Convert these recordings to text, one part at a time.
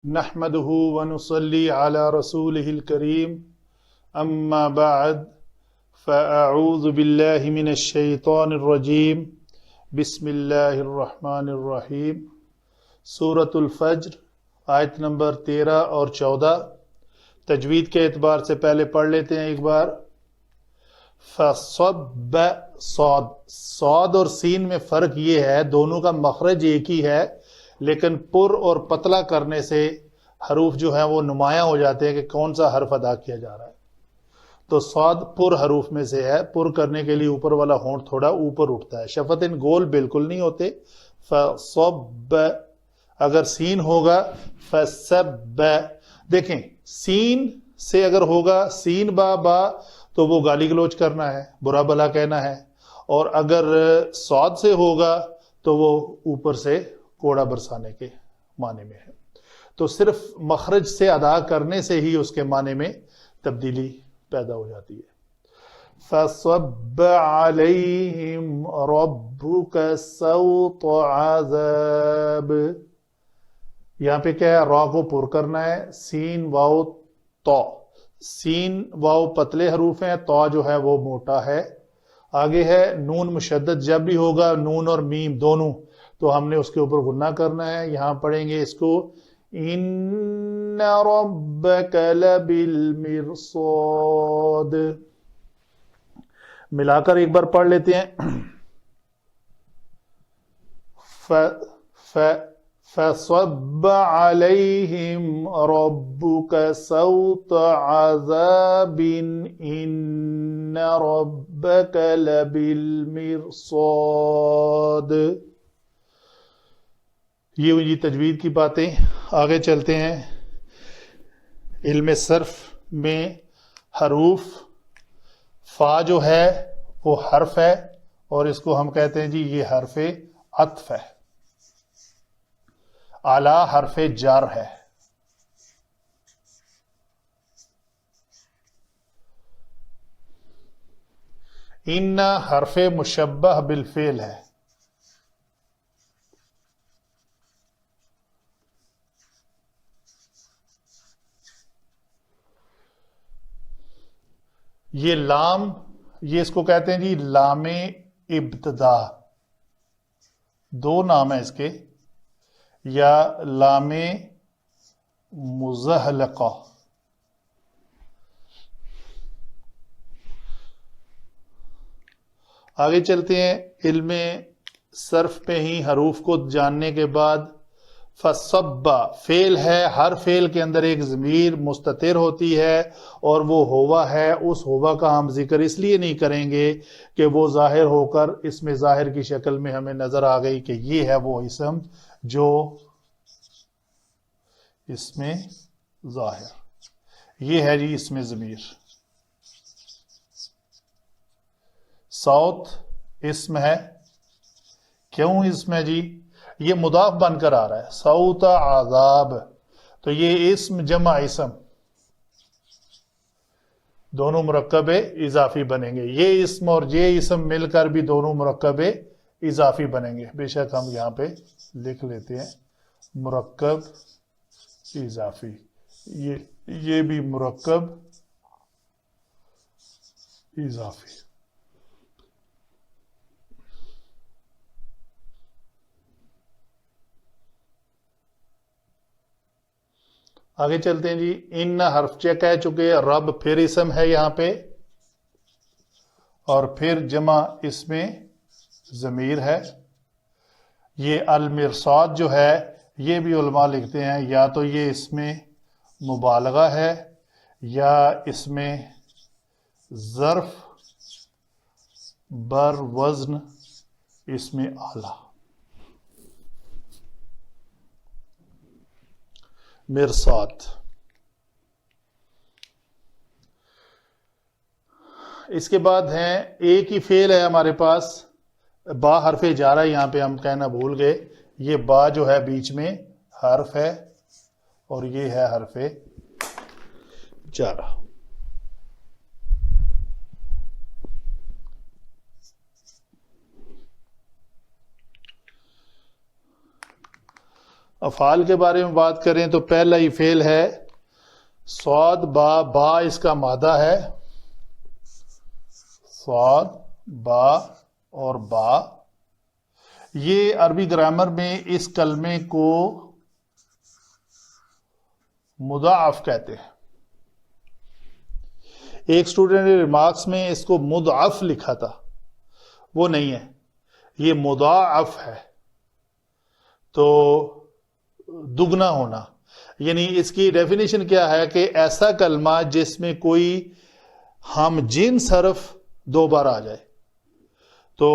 نحمده ونصلي على رسوله الكريم اما بعد فاعوذ بالله من الشیطان الرجیم بسم اللہ الرحمن الرحیم سورۃ الفجر آیت نمبر 13 اور 14 تجوید کے اعتبار سے پہلے پڑھ لیتے ہیں ایک بار۔ فصب صاد اور سین میں فرق یہ ہے، دونوں کا مخرج ایک ہی ہے لیکن پر اور پتلا کرنے سے حروف جو ہیں وہ نمایاں ہو جاتے ہیں کہ کون سا حرف ادا کیا جا رہا ہے۔ تو صاد پر حروف میں سے ہے، پر کرنے کے لیے اوپر والا ہونٹ تھوڑا اوپر اٹھتا ہے، شفتین گول بالکل نہیں ہوتے۔ فصب اگر سین ہوگا فسب، دیکھیں سین سے اگر ہوگا سین با تو وہ گالی گلوچ کرنا ہے، برا بھلا کہنا ہے، اور اگر صاد سے ہوگا تو وہ اوپر سے کوڑا برسانے کے معنی میں ہے۔ تو صرف مخرج سے ادا کرنے سے ہی اس کے معنی میں تبدیلی پیدا ہو جاتی ہے۔ فَصَبَّ عَلَيْهِمْ رَبُّكَ سَوْطَ عَذَابٍ، یہاں پہ کیا ہے، را کو پر کرنا ہے، سین واو تو، سین واو پتلے حروف ہیں، تو جو ہے وہ موٹا ہے۔ آگے ہے نون مشدد، جب بھی ہوگا نون اور میم دونوں تو ہم نے اس کے اوپر غنہ کرنا ہے۔ یہاں پڑھیں گے اس کو ان ربک لبالمرصاد، ملا کر ایک بار پڑھ لیتے ہیں۔ فصب علیہم ربک سوط عذاب ان ربک لبالمرصاد۔ یہ ہوئی جی تجوید کی باتیں۔ آگے چلتے ہیں۔ علم صرف میں حروف، فا جو ہے وہ حرف ہے اور اس کو ہم کہتے ہیں جی یہ حرف عطف ہے، اعلیٰ حرف جر ہے۔ ان حرف مشبہ بالفعل ہے۔ یہ لام، یہ اس کو کہتے ہیں جی لام ابتدا، دو نام ہیں اس کے، یا لام مزحلقہ۔ آگے چلتے ہیں۔ علم صرف پہ ہی حروف کو جاننے کے بعد فصب فعل ہے، ہر فعل کے اندر ایک ضمیر مستتر ہوتی ہے اور وہ ہوا ہے۔ اس ہوا کا ہم ذکر اس لیے نہیں کریں گے کہ وہ ظاہر ہو کر اس میں ظاہر کی شکل میں ہمیں نظر آ گئی کہ یہ ہے وہ اسم جو اس میں ظاہر، یہ ہے جی اس میں ضمیر۔ صوت اسم ہے، کیوں اسم ہے جی؟ یہ مضاف بن کر آ رہا ہے، صوت عذاب، تو یہ اسم جمع اسم دونوں مرکب اضافی بنیں گے۔ یہ اسم اور یہ اسم مل کر بھی دونوں مرکب اضافی بنیں گے۔ بے شک ہم یہاں پہ لکھ لیتے ہیں مرکب اضافی، یہ بھی مرکب اضافی۔ آگے چلتے ہیں جی۔ ان حرف چیک کہہ چکے، رب پھر اسم ہے یہاں پہ، اور پھر جمع اس میں ضمیر ہے۔ یہ المرصاد جو ہے یہ بھی علماء لکھتے ہیں یا تو یہ اس میں مبالغہ ہے یا اس میں ظرف بر وزن اس میں اعلی، مرصاد۔ اس کے بعد ہیں ایک ہی فعل ہے ہمارے پاس، با حرف جارہ، یہاں پہ ہم کہنا بھول گئے، یہ با جو ہے بیچ میں حرف ہے اور یہ ہے حرف جارہ۔ افعال کے بارے میں بات کریں تو پہلا ہی فعل ہے صاد با، با اس کا مادہ ہے، صاد با اور با، یہ عربی گرامر میں اس کلمے کو مضاعف کہتے ہیں۔ ایک اسٹوڈنٹ نے ریمارکس میں اس کو مضاعف لکھا تھا، وہ نہیں ہے، یہ مضاعف ہے، تو دگنا ہونا، یعنی اس کی ڈیفینیشن کیا ہے کہ ایسا کلمہ جس میں کوئی ہم جنس حرف دو بار آ جائے۔ تو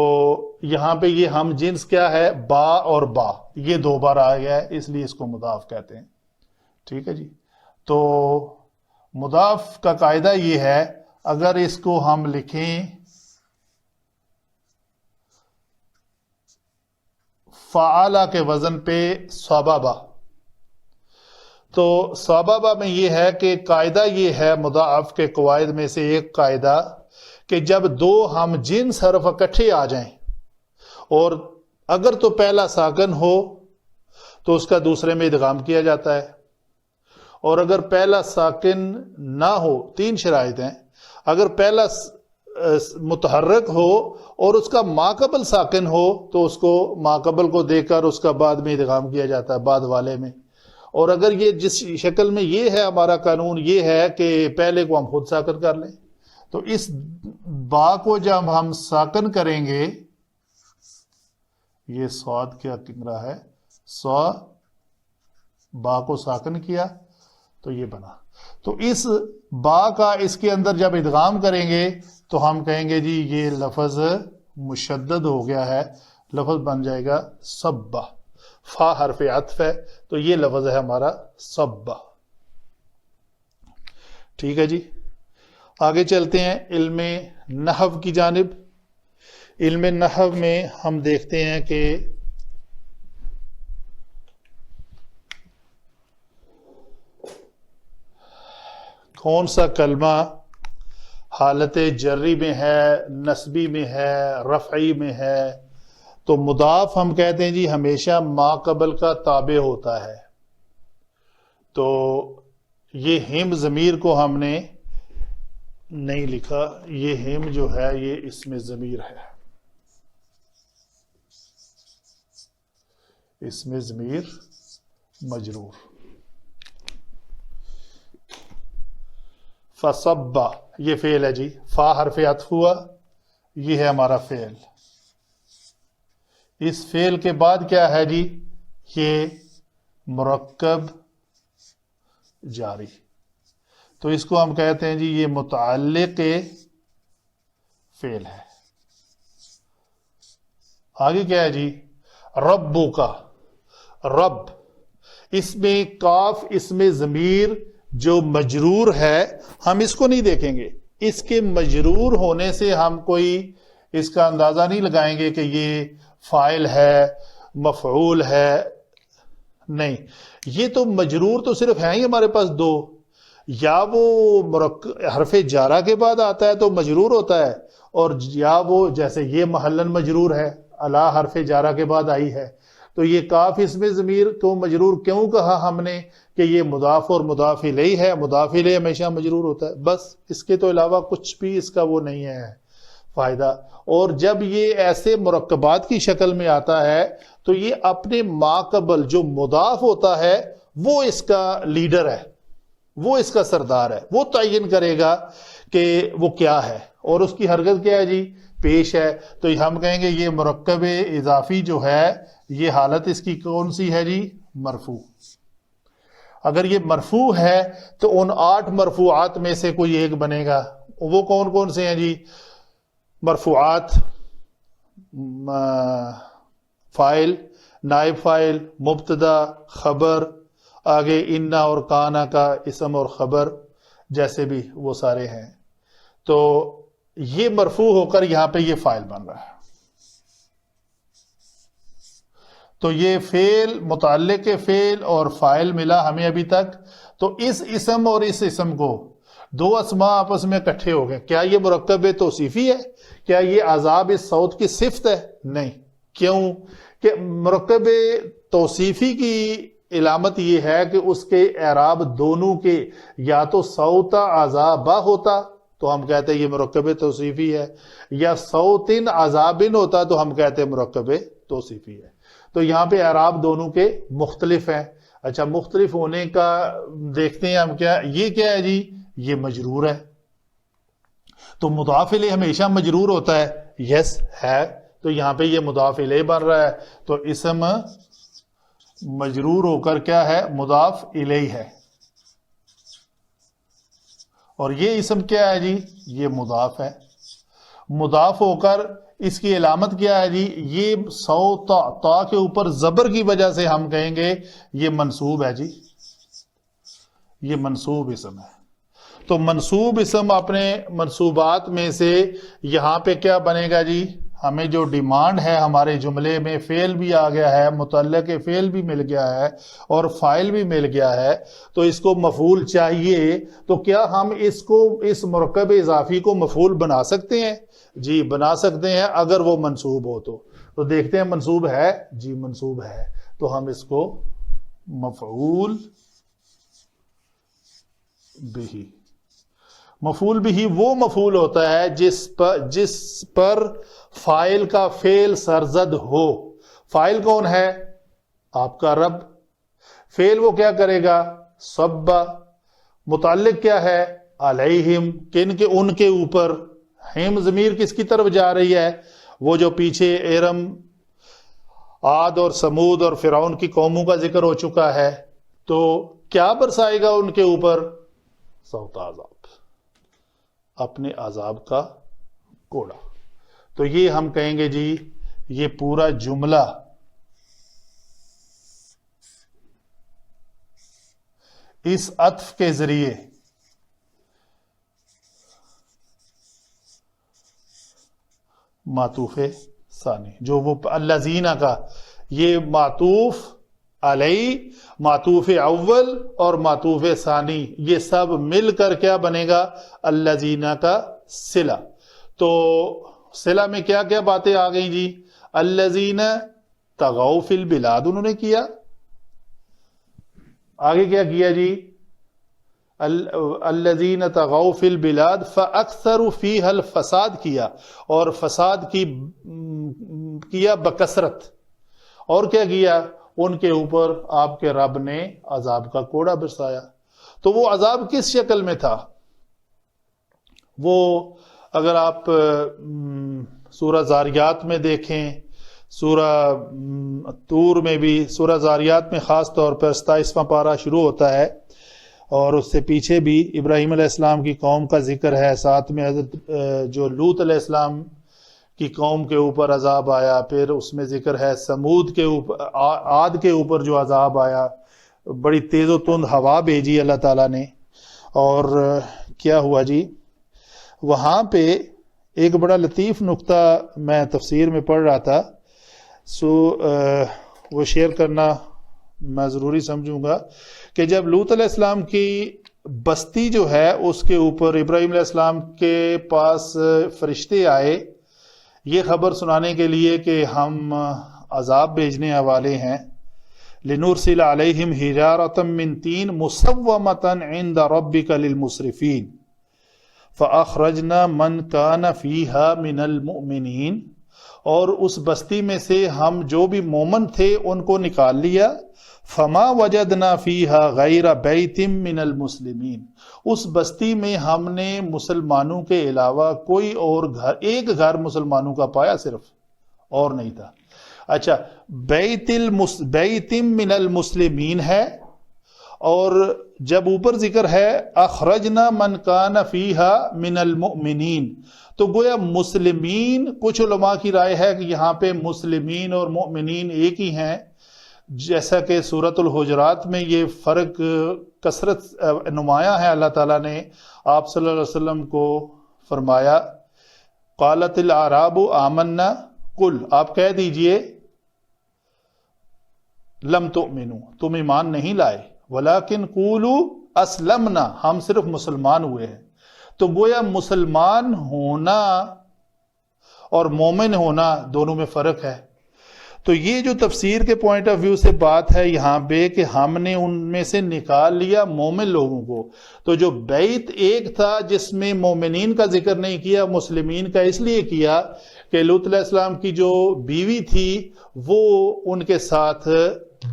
یہاں پہ یہ ہم جنس کیا ہے، با اور با، یہ دو بار آ گیا ہے، اس لیے اس کو مضاف کہتے ہیں۔ ٹھیک ہے جی، تو مضاف کا قاعدہ یہ ہے، اگر اس کو ہم لکھیں فعالہ کے وزن پہ صبابہ، تو صبابہ میں یہ ہے کہ قاعدہ یہ ہے مضاعف کے قواعد میں سے ایک قاعدہ کہ جب دو ہم جنس حرف اکٹھے آ جائیں اور اگر تو پہلا ساکن ہو تو اس کا دوسرے میں ادغام کیا جاتا ہے، اور اگر پہلا ساکن نہ ہو، تین شرائط ہیں، اگر پہلا متحرک ہو اور اس کا ماقبل ساکن ہو تو اس کو ماقبل کو دے کر اس کا بعد میں ادغام کیا جاتا ہے، بعد والے میں، اور اگر یہ جس شکل میں یہ ہے ہمارا قانون یہ ہے کہ پہلے کو ہم خود ساکن کر لیں، تو اس با کو جب ہم ساکن کریں گے، یہ صاد کیا کنگرا ہے، سو با کو ساکن کیا تو یہ بنا، تو اس با کا اس کے اندر جب ادغام کریں گے تو ہم کہیں گے جی یہ لفظ مشدد ہو گیا ہے، لفظ بن جائے گا صبا، فا حرف عطف ہے تو یہ لفظ ہے ہمارا صبا۔ ٹھیک ہے جی، آگے چلتے ہیں علم نحو کی جانب۔ علم نحو میں ہم دیکھتے ہیں کہ کون سا کلمہ حالت جری میں ہے، نسبی میں ہے، رفعی میں ہے، تو مضاف ہم کہتے ہیں جی ہمیشہ ما قبل کا تابع ہوتا ہے، تو یہ ہم ضمیر کو ہم نے نہیں لکھا، یہ ہم جو ہے یہ اس میں ضمیر ہے، اس میں ضمیر مجرور۔ فصبا یہ فعل ہے جی، فا حرف عطف ہوا، یہ ہے ہمارا فعل، اس فعل کے بعد کیا ہے جی، یہ مرکب جاری، تو اس کو ہم کہتے ہیں جی یہ متعلق فعل ہے۔ آگے کیا ہے جی، ربو کا، رب، اس میں کاف، اس میں ضمیر جو مجرور ہے ہم اس کو نہیں دیکھیں گے، اس کے مجرور ہونے سے ہم کوئی اس کا اندازہ نہیں لگائیں گے کہ یہ فاعل ہے، مفعول ہے، نہیں، یہ تو مجرور تو صرف ہیں ہی ہمارے پاس دو، یا وہ حرف جارہ کے بعد آتا ہے تو مجرور ہوتا ہے، اور یا وہ جیسے یہ محلن مجرور ہے، الا حرف جارہ کے بعد آئی ہے، تو یہ کاف اس میں ضمیر تو مجرور کیوں کہا ہم نے کہ یہ مضاف اور مضاف الیہ ہے، مضاف الیہ ہمیشہ مجرور ہوتا ہے، بس اس کے تو علاوہ کچھ بھی اس کا وہ نہیں ہے فائدہ۔ اور جب یہ ایسے مرکبات کی شکل میں آتا ہے تو یہ اپنے ماقبل جو مضاف ہوتا ہے وہ اس کا لیڈر ہے، وہ اس کا سردار ہے، وہ تعین کرے گا کہ وہ کیا ہے، اور اس کی حرکت کیا ہے جی، پیش ہے، تو ہم کہیں گے یہ مرکب اضافی جو ہے یہ حالت اس کی کون سی ہے جی، مرفوع۔ اگر یہ مرفوع ہے تو ان 8 مرفوعات میں سے کوئی ایک بنے گا، وہ کون کون سے ہیں جی، مرفوعات، فاعل، نائب فاعل، مبتدا، خبر، آگے انا اور کانا کا اسم اور خبر، جیسے بھی وہ سارے ہیں، تو یہ مرفوع ہو کر یہاں پہ یہ فاعل بن رہا ہے، تو یہ فعل، متعلق فعل اور فاعل ملا ہمیں ابھی تک، تو اس اسم اور اس اسم کو دو اسماء آپس میں اکٹھے ہو گئے، کیا یہ مرکب توصیفی ہے؟ کیا یہ عذاب الصوت کی صفت ہے؟ نہیں، کیوں کہ مرکب توصیفی کی علامت یہ ہے کہ اس کے اعراب دونوں کے یا تو صوتا عذابا ہوتا تو ہم کہتے ہیں یہ مرکب توصیفی ہے، یا صوتن عذابن ہوتا تو ہم کہتے ہیں مرکب توصیفی ہے۔ تو یہاں پہ اعراب دونوں کے مختلف ہیں۔ اچھا، مختلف ہونے کا دیکھتے ہیں ہم، یہ کیا ہے جی؟ یہ مجرور ہے۔ تو مضاف الیہ ہمیشہ مجرور ہوتا ہے، یس ہے، تو یہاں پہ یہ مضاف الیہ بن رہا ہے، تو اسم مجرور ہو کر کیا ہے؟ مضاف الیہ ہے۔ اور یہ اسم کیا ہے جی؟ یہ مضاف ہے۔ مضاف ہو کر اس کی علامت کیا ہے جی؟ یہ تا کے اوپر زبر کی وجہ سے ہم کہیں گے یہ منصوب ہے جی، یہ منصوب اسم ہے۔ تو منصوب اسم اپنے منصوبات میں سے یہاں پہ کیا بنے گا جی؟ ہمیں جو ڈیمانڈ ہے ہمارے جملے میں، فعل بھی آ گیا ہے، متعلق فعل بھی مل گیا ہے اور فاعل بھی مل گیا ہے، تو اس کو مفعول چاہیے، تو کیا ہم اس مرکب اضافی کو مفعول بنا سکتے ہیں؟ جی بنا سکتے ہیں، اگر وہ منصوب ہو تو دیکھتے ہیں منصوب ہے، جی منصوب ہے، تو ہم اس کو مفعول بہی، مفعول بہی وہ مفعول ہوتا ہے جس پر فاعل کا فعل سرزد ہو۔ فاعل کون ہے؟ آپ کا رب۔ فعل وہ کیا کرے گا؟ صبا۔ متعلق کیا ہے؟ علیہم، کن کے؟ ان کے اوپر۔ ہم ضمیر کس کی طرف جا رہی ہے؟ وہ جو پیچھے ارم، عاد اور سمود اور فرعون کی قوموں کا ذکر ہو چکا ہے، تو کیا برسائے گا ان کے اوپر؟ صوت عذاب، اپنے عذاب کا کوڑا۔ تو یہ ہم کہیں گے جی یہ پورا جملہ اس عطف کے ذریعے معطوف ثانی، جو وہ الذین کا، یہ معطوف علی، معطوف اول اور معطوف ثانی، یہ سب مل کر کیا بنے گا؟ الذین کا صلہ۔ تو صلہ میں کیا کیا باتیں آ گئیں جی؟ الذین طغوا فی البلاد انہوں نے کیا، آگے کیا کیا جی؟ الذین طغوا فی البلاد فاکثروا فیہا الفساد کیا، اور فساد کیا بکثرت، اور کیا کیا؟ ان کے اوپر آپ کے رب نے عذاب کا کوڑا برسایا۔ تو وہ عذاب کس شکل میں تھا؟ وہ اگر آپ سورہ زاریات میں دیکھیں، سورہ طور میں بھی، سورہ زاریات میں خاص طور پر 27واں پارہ شروع ہوتا ہے، اور اس سے پیچھے بھی ابراہیم علیہ السلام کی قوم کا ذکر ہے، ساتھ میں حضرت جو لوط علیہ السلام کی قوم کے اوپر عذاب آیا، پھر اس میں ذکر ہے سمود کے اوپر، عاد کے اوپر جو عذاب آیا، بڑی تیز و تند ہوا بھیجی اللہ تعالیٰ نے، اور کیا ہوا جی؟ وہاں پہ ایک بڑا لطیف نقطہ میں تفسیر میں پڑھ رہا تھا، وہ شیئر کرنا میں ضروری سمجھوں گا، کہ جب لوط علیہ السلام کی بستی جو ہے اس کے اوپر ابراہیم علیہ السلام کے پاس فرشتے آئے یہ خبر سنانے کے لیے کہ ہم عذاب بھیجنے والے ہیں، لِنُرْسِلَ عَلَيْهِمْ حِجَارَةً مِّن طِينٍ مُّصَوَّمَةً عِندَ رَبِّكَ لِلْمُسْرِفِينَ فَأَخْرَجْنَا مَنْ كَانَ فِيهَا مِنَ الْمُؤْمِنِينَ، اور اس بستی میں سے ہم جو بھی مومن تھے ان کو نکال لیا، فما وجدنا فیہا غیر بیت من المسلمین، اس بستی میں ہم نے مسلمانوں کے علاوہ کوئی اور گھر، ایک گھر مسلمانوں کا پایا صرف، اور نہیں تھا۔ اچھا، بیت من المسلمین ہے، اور جب اوپر ذکر ہے اخرجنا من کان فیہا من المؤمنین، تو گویا مسلمین، کچھ علماء کی رائے ہے کہ یہاں پہ مسلمین اور مؤمنین ایک ہی ہیں، جیسا کہ سورۃ الحجرات میں یہ فرق کثرت نمایاں ہے۔ اللہ تعالیٰ نے آپ صلی اللہ علیہ وسلم کو فرمایا قالت الاعراب آمنا، قل آپ کہہ دیجئے لم تؤمنوا، تم ایمان نہیں لائے، ولکن قولوا اسلمنا، ہم صرف مسلمان ہوئے ہیں۔ تو گویا مسلمان ہونا اور مومن ہونا دونوں میں فرق ہے۔ تو یہ جو تفسیر کے پوائنٹ آف ویو سے بات ہے یہاں پہ کہ ہم نے ان میں سے نکال لیا مومن لوگوں کو، تو جو بیعت ایک تھا جس میں مومنین کا ذکر نہیں کیا، مسلمین کا اس لیے کیا کہ لوط علیہ السلام کی جو بیوی تھی وہ ان کے ساتھ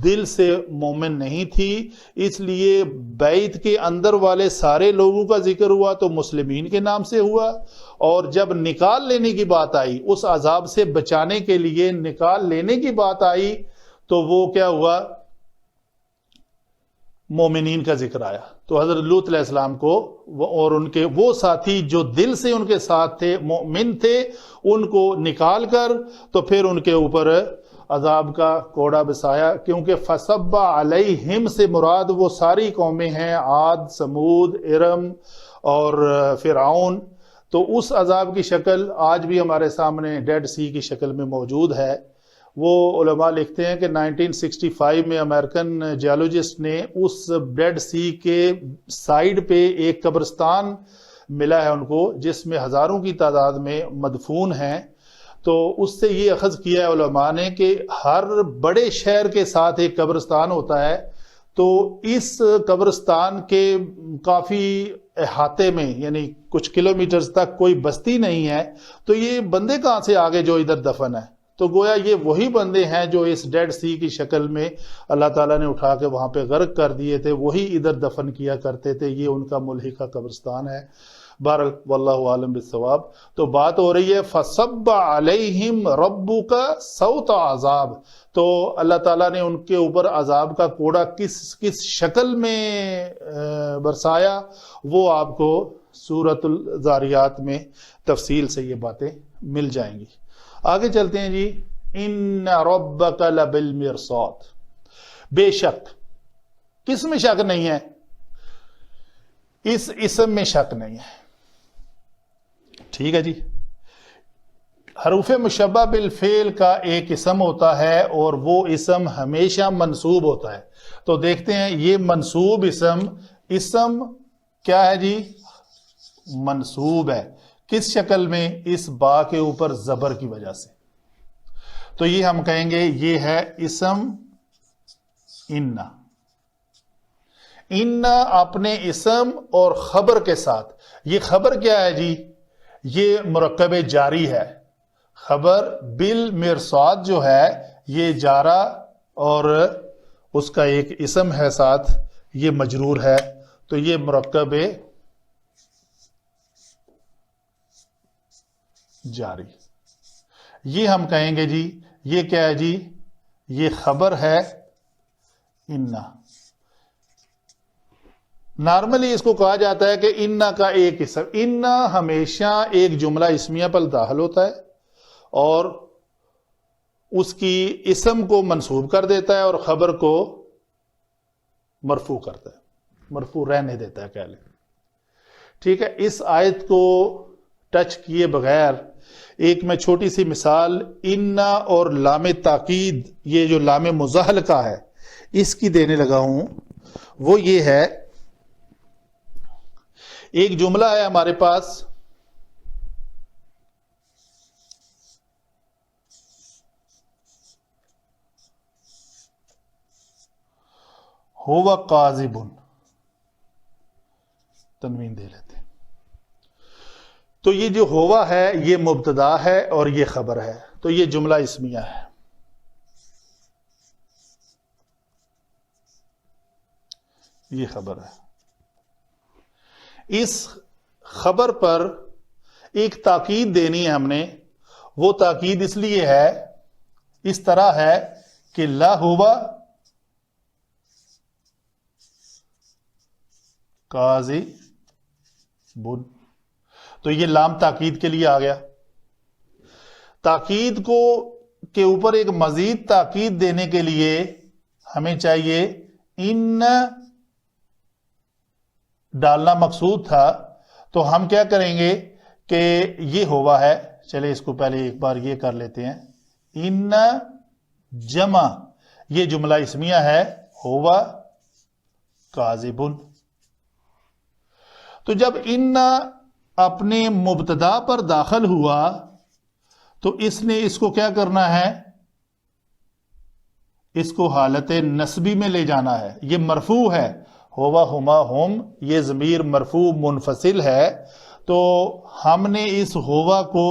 دل سے مومن نہیں تھی، اس لیے بیعت کے اندر والے سارے لوگوں کا ذکر ہوا تو مسلمین کے نام سے ہوا، اور جب نکال لینے کی بات آئی، اس عذاب سے بچانے کے لیے نکال لینے کی بات آئی، تو وہ کیا ہوا؟ مومنین کا ذکر آیا۔ تو حضرت لوط علیہ السلام کو اور ان کے وہ ساتھی جو دل سے ان کے ساتھ تھے، مومن تھے، ان کو نکال کر تو پھر ان کے اوپر عذاب کا کوڑا بسایا، کیونکہ فصب علیہم سے مراد وہ ساری قومیں ہیں، عاد، سمود، ارم اور فرعون۔ تو اس عذاب کی شکل آج بھی ہمارے سامنے ڈیڈ سی کی شکل میں موجود ہے۔ وہ علماء لکھتے ہیں کہ 1965 میں امریکن جیولوجسٹ نے اس ڈیڈ سی کے سائیڈ پہ ایک قبرستان ملا ہے ان کو، جس میں ہزاروں کی تعداد میں مدفون ہیں۔ تو اس سے یہ اخذ کیا ہے علماء نے کہ ہر بڑے شہر کے ساتھ ایک قبرستان ہوتا ہے، تو اس قبرستان کے کافی احاطے میں، یعنی کچھ کلومیٹرز تک کوئی بستی نہیں ہے، تو یہ بندے کہاں سے آگے جو ادھر دفن ہے؟ تو گویا یہ وہی بندے ہیں جو اس ڈیڈ سی کی شکل میں اللہ تعالیٰ نے اٹھا کے وہاں پہ غرق کر دیے تھے، وہی ادھر دفن کیا کرتے تھے۔ یہ ان کا ملحقہ قبرستان ہے۔ بہرحال واللہ عالم بالصواب۔ تو بات ہو رہی ہے فصب علیہم ربک صوت عذاب، تو اللہ تعالیٰ نے ان کے اوپر عذاب کا کوڑا کس شکل میں برسایا، وہ آپ کو سورۃ الذاریات میں تفصیل سے یہ باتیں مل جائیں گی۔ آگے چلتے ہیں جی۔ ان ربک لبالمرصاد، بے شک، کس میں شک نہیں ہے؟ اس اسم میں شک نہیں ہے، ٹھیک ہے جی۔ حروف مشبہ بالفعل کا ایک اسم ہوتا ہے اور وہ اسم ہمیشہ منصوب ہوتا ہے۔ تو دیکھتے ہیں یہ منصوب اسم کیا ہے جی؟ منصوب ہے۔ کس شکل میں؟ اس با کے اوپر زبر کی وجہ سے۔ تو یہ ہم کہیں گے یہ ہے اسم ان۔ ان اپنے اسم اور خبر کے ساتھ، یہ خبر کیا ہے جی؟ یہ مرکب جاری ہے۔ خبر بالمرصاد جو ہے یہ جارا اور اس کا ایک اسم ہے ساتھ، یہ مجرور ہے، تو یہ مرکب جاری، یہ ہم کہیں گے جی یہ کیا ہے جی؟ یہ خبر ہے انا۔ نارملی اس کو کہا جاتا ہے کہ انا کا ایک اسم، انا ہمیشہ ایک جملہ اسمیہ پر داخل ہوتا ہے اور اس کی اسم کو منصوب کر دیتا ہے اور خبر کو مرفوع کرتا ہے، مرفوع رہنے دیتا ہے، کہہ لیں، ٹھیک ہے۔ اس آیت کو ٹچ کیے بغیر ایک میں چھوٹی سی مثال انا اور لام تاکید، یہ جو لام مزاحلقہ ہے اس کی دینے لگا ہوں۔ وہ یہ ہے، ایک جملہ ہے ہمارے پاس، ہوا قاذب، تنوین دے لیتے ہیں۔ تو یہ جو ہوا ہے یہ مبتدا ہے اور یہ خبر ہے، تو یہ جملہ اسمیہ ہے۔ یہ خبر ہے۔ اس خبر پر ایک تاکید دینی ہے ہم نے، وہ تاکید اس لیے ہے، اس طرح ہے کہ لا ہوا قاذب، تو یہ لام تاکید کے لیے آ گیا۔ تاکید کو کے اوپر ایک مزید تاکید دینے کے لیے ہمیں چاہیے ان ڈالنا مقصود تھا، تو ہم کیا کریں گے کہ یہ ہوا ہے، چلے اس کو پہلے ایک بار یہ کر لیتے ہیں، ان جمع، یہ جملہ اسمیہ ہے، ہوا کاذب۔ تو جب ان اپنے مبتدا پر داخل ہوا تو اس نے اس کو کیا کرنا ہے؟ اس کو حالت نسبی میں لے جانا ہے. یہ مرفوع ہے، ہوا ہما ہم، یہ ضمیر مرفوع منفصل ہے، تو ہم نے اس ہوا کو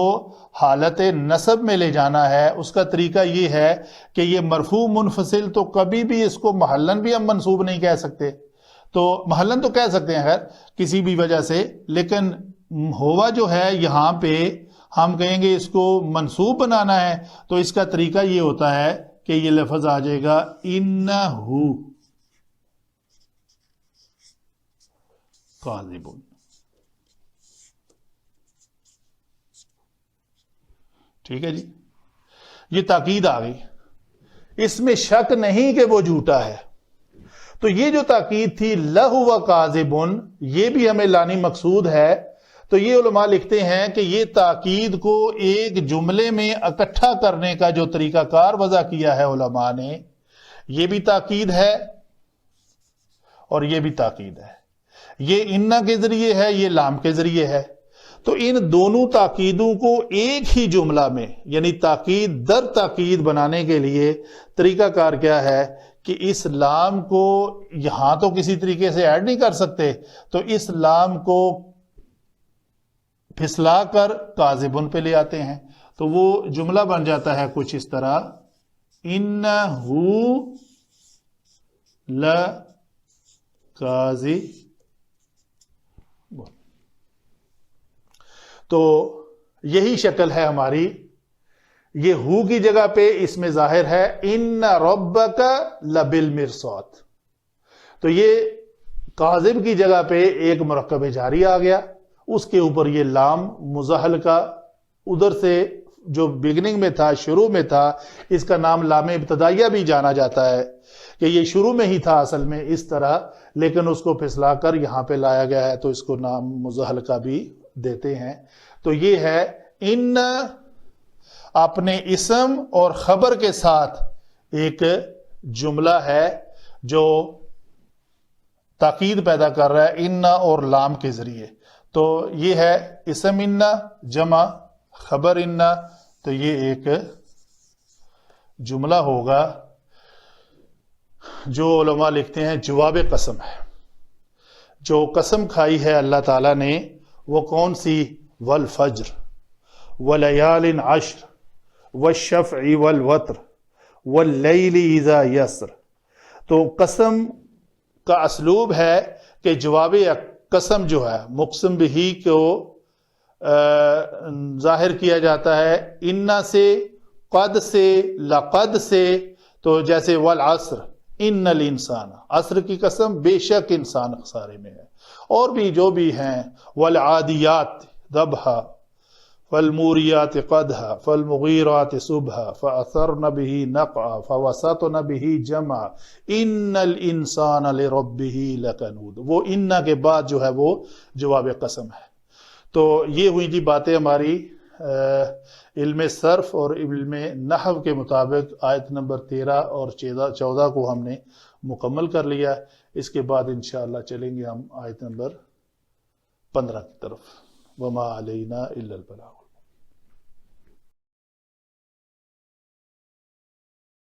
حالت نصب میں لے جانا ہے. اس کا طریقہ یہ ہے کہ یہ مرفوع منفصل تو کبھی بھی اس کو محلن بھی ہم منصوب نہیں کہہ سکتے، تو محلن تو کہہ سکتے ہیں خیر کسی بھی وجہ سے، لیکن ہوا جو ہے یہاں پہ ہم کہیں گے اس کو منصوب بنانا ہے، تو اس کا طریقہ یہ ہوتا ہے کہ یہ لفظ آ جائے گا انہو کاذب. ٹھیک ہے جی، یہ تاکید آ گئی، اس میں شک نہیں کہ وہ جھوٹا ہے. تو یہ جو تاکید تھی لہو کاذبن، یہ بھی ہمیں لانی مقصود ہے. تو یہ علماء لکھتے ہیں کہ یہ تاکید کو ایک جملے میں اکٹھا کرنے کا جو طریقہ کار وضع کیا ہے علماء نے، یہ بھی تاکید ہے اور یہ بھی تاکید ہے. یہ انا کے ذریعے ہے، یہ لام کے ذریعے ہے. تو ان دونوں تاکیدوں کو ایک ہی جملہ میں یعنی تاکید در تاکید بنانے کے لیے طریقہ کار کیا ہے کہ اس لام کو یہاں تو کسی طریقے سے ایڈ نہیں کر سکتے، تو اس لام کو پھسلا کر کاذبن پہ لے آتے ہیں. تو وہ جملہ بن جاتا ہے کچھ اس طرح، انہو لکاذب. تو یہی شکل ہے ہماری. یہ ہو کی جگہ پہ اس میں ظاہر ہے ان ربک لبالمرصاد. تو یہ کاذب کی جگہ پہ ایک مرکب جاری آ گیا، اس کے اوپر یہ لام مزحل کا ادھر سے جو بگننگ میں تھا، شروع میں تھا، اس کا نام لام ابتدائیہ بھی جانا جاتا ہے کہ یہ شروع میں ہی تھا اصل میں اس طرح، لیکن اس کو پھسلا کر یہاں پہ لایا گیا ہے تو اس کو نام مزحل کا بھی دیتے ہیں. تو یہ ہے ان اپنے اسم اور خبر کے ساتھ ایک جملہ ہے جو تاکید پیدا کر رہا ہے ان اور لام کے ذریعے. تو یہ ہے اسم ان جمع خبر ان، تو یہ ایک جملہ ہوگا جو علماء لکھتے ہیں جواب قسم ہے. جو قسم کھائی ہے اللہ تعالیٰ نے وہ کون سی؟ والفجر ولیال عشر والشفع والوتر واللیل اذا یسر. تو قسم کا اسلوب ہے کہ جواب قسم جو ہے مقسم بہی کو ظاہر کیا جاتا ہے انا سے، قد سے، لقد سے. تو جیسے والعصر ان الانسان، عصر کی قسم بے شک انسان خسارے میں ہے. اور بھی جو بھی ہیں، والعادیات ضبحا فالموریات قدحا فالمغیرات صبحا فاثرن به نقعا فوسطن به جمعا ان الانسان لربه لکنود. وہ انا کے بعد جو ہے وہ جواب قسم ہے. تو یہ ہوئی جی باتیں ہماری علم صرف اور علم نحو کے مطابق آیت نمبر 13 اور 14 کو ہم نے مکمل کر لیا. اس کے بعد انشاءاللہ چلیں گے ہم آیت نمبر 15 کی طرف. وما علینا الا البلاغ.